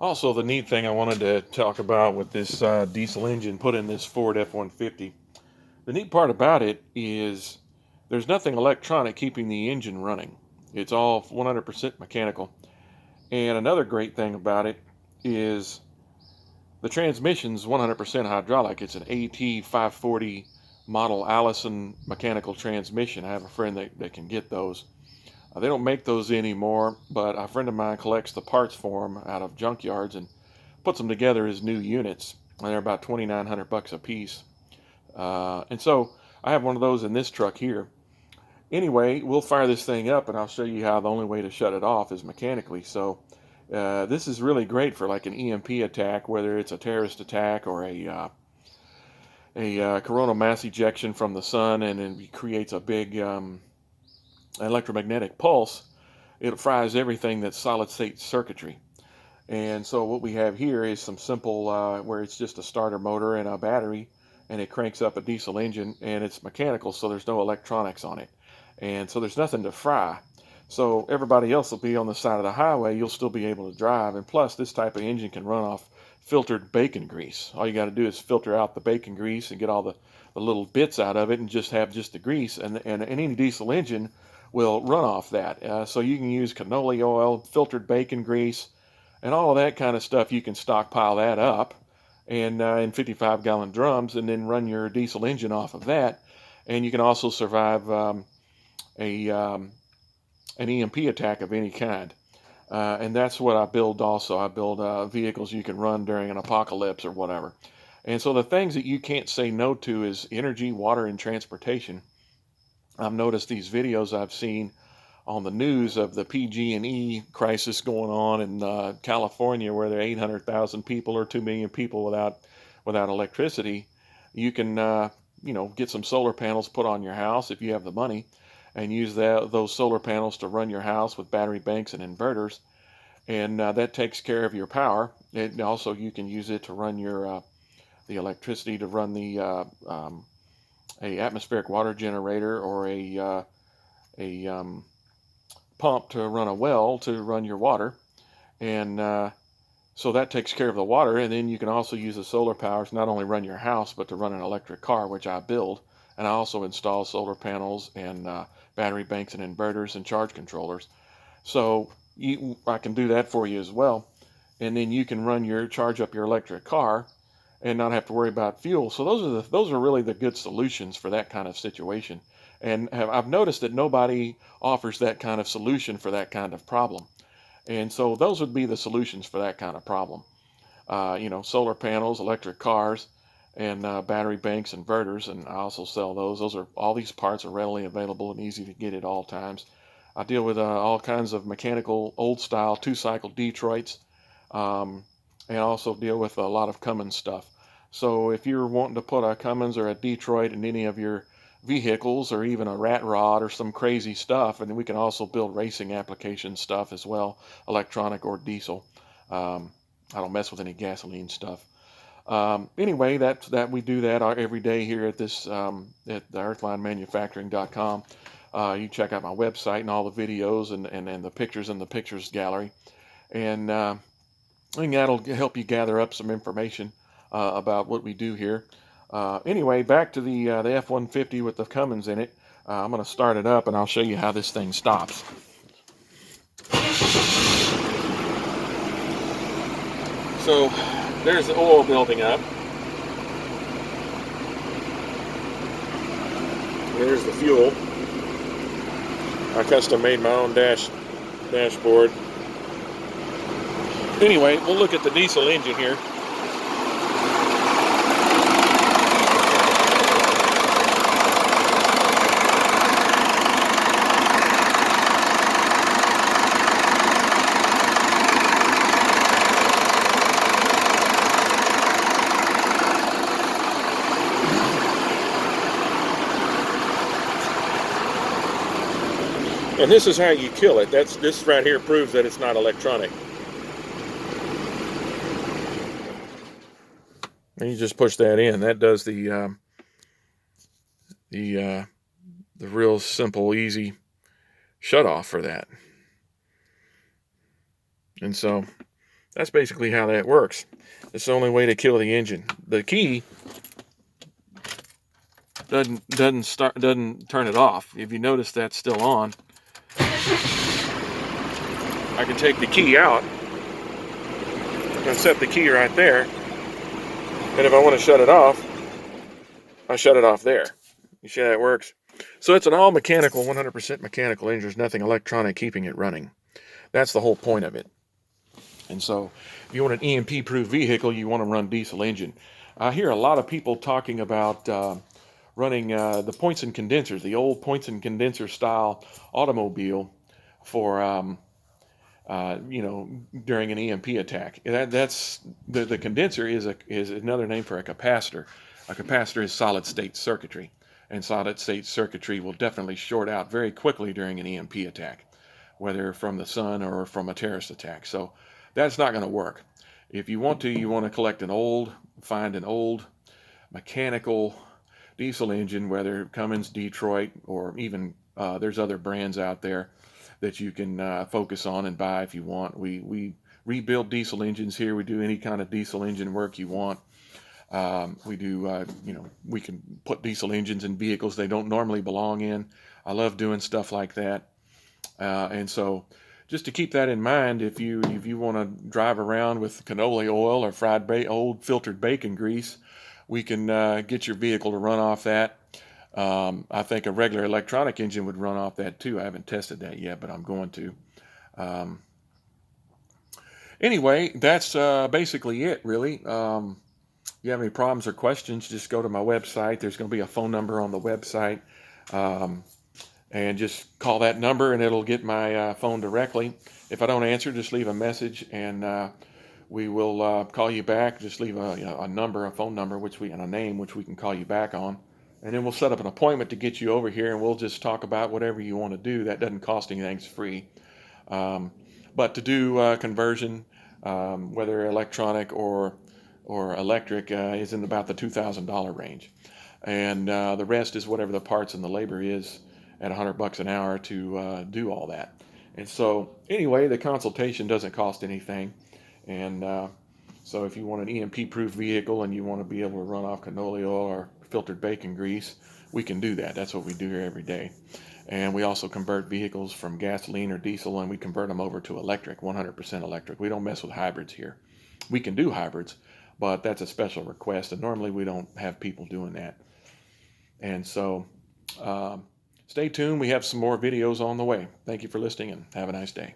Also, the neat thing I wanted to talk about with this diesel engine put in this Ford F-150, the neat part about it is there's nothing electronic keeping the engine running. It's all 100% mechanical. And another great thing about it is the transmission's 100% hydraulic. It's an AT540 model Allison mechanical transmission. I have a friend that can get those. They don't make those anymore, but a friend of mine collects the parts for them out of junkyards and puts them together as new units. And they're about 2,900 bucks a piece. And so I have one of those in this truck here. Anyway, we'll fire this thing up and I'll show you how the only way to shut it off is mechanically. So this is really great for like an EMP attack, whether it's a terrorist attack or a coronal mass ejection from the sun, and it creates a big electromagnetic pulse. It fries everything that's solid state circuitry. And so what we have here is some simple where it's just a starter motor and a battery, and it cranks up a diesel engine, and it's mechanical, so there's no electronics on it, and so there's nothing to fry. So everybody else will be on the side of the highway, you'll still be able to drive. And plus, this type of engine can run off filtered bacon grease. All you got to do is filter out the bacon grease and get all the little bits out of it and just have just the grease, and any diesel engine will run off that. So you can use canola oil, filtered bacon grease, and all of that kind of stuff. You can stockpile that up and in 55-gallon drums, and then run your diesel engine off of that. And you can also survive an EMP attack of any kind. And that's what I build also. I build vehicles you can run during an apocalypse or whatever. And so the things that you can't say no to is energy, water, and transportation. I've noticed these videos I've seen on the news of the PG&E crisis going on in California, where there are 800,000 people or 2 million people without electricity. You can get some solar panels put on your house if you have the money, and use those solar panels to run your house with battery banks and inverters, and that takes care of your power. And also you can use it to run your the electricity to run the a atmospheric water generator, or a pump to run a well to run your water. And so that takes care of the water. And then you can also use the solar power to not only run your house, but to run an electric car, which I build. And I also install solar panels and battery banks and inverters and charge controllers. So I can do that for you as well. And then you can charge up your electric car and not have to worry about fuel. So those are really the good solutions for that kind of situation. And I've noticed that nobody offers that kind of solution for that kind of problem. And so those would be the solutions for that kind of problem. Solar panels, electric cars, and battery banks, inverters, and I also sell those. All these parts are readily available and easy to get at all times. I deal with all kinds of mechanical, old-style, two-cycle Detroits, and also deal with a lot of Cummins stuff. So if you're wanting to put a Cummins or a Detroit in any of your vehicles, or even a rat rod or some crazy stuff, and then we can also build racing application stuff as well, electronic or diesel. I don't mess with any gasoline stuff. Anyway, that we do that every day here at this at the earthlinemanufacturing.com. You check out my website and all the videos and the pictures in the pictures gallery, and I think that'll help you gather up some information about what we do here. Anyway, back to the F-150 with the Cummins in it. I'm going to start it up and I'll show you how this thing stops. So there's the oil building up. There's the fuel. I custom made my own dashboard. Anyway, we'll look at the diesel engine here. And this is how you kill it. This right here proves that it's not electronic. And you just push that in. That does the real simple, easy shut off for that. And so That's basically how that works. It's the only way to kill the engine. The key doesn't turn it off. If you notice that's still on, I can take the key out and set the key right there. And if I want to shut it off, I shut it off there. You see how it works? So it's an all mechanical, 100% mechanical engine. There's nothing electronic keeping it running. That's the whole point of it. And so if you want an EMP-proof vehicle, you want to run diesel engine. I hear a lot of people talking about running the points and condensers, the old points and condenser style automobile for during an EMP attack. That's the condenser is another name for a capacitor. A capacitor is solid state circuitry, and solid state circuitry will definitely short out very quickly during an EMP attack, whether from the sun or from a terrorist attack. So that's not going to work. If you want to find an old mechanical diesel engine, whether Cummins, Detroit, or even there's other brands out there that you can focus on and buy if you want. We rebuild diesel engines here. We do any kind of diesel engine work you want. We do, we can put diesel engines in vehicles they don't normally belong in. I love doing stuff like that. And so just to keep that in mind, if you want to drive around with canola oil or old filtered bacon grease, we can get your vehicle to run off that. I think a regular electronic engine would run off that too. I haven't tested that yet, but I'm going to. Anyway, that's basically it, really. If you have any problems or questions, just go to my website. There's going to be a phone number on the website. And just call that number and it'll get my phone directly. If I don't answer, just leave a message and we will call you back. Just leave a number, a phone number, and a name, which we can call you back on. And then we'll set up an appointment to get you over here and we'll just talk about whatever you want to do. That doesn't cost anything, it's free. But to do conversion, whether electronic or electric, is in about the $2,000 range. And the rest is whatever the parts and the labor is at $100 an hour to do all that. And so anyway, the consultation doesn't cost anything. And so if you want an EMP-proof vehicle and you want to be able to run off canola oil or filtered bacon grease, we can do that. That's what we do here every day. And we also convert vehicles from gasoline or diesel, and we convert them over to electric, 100% electric. We don't mess with hybrids here. We can do hybrids, but that's a special request, and normally we don't have people doing that. And so stay tuned. We have some more videos on the way. Thank you for listening, and have a nice day.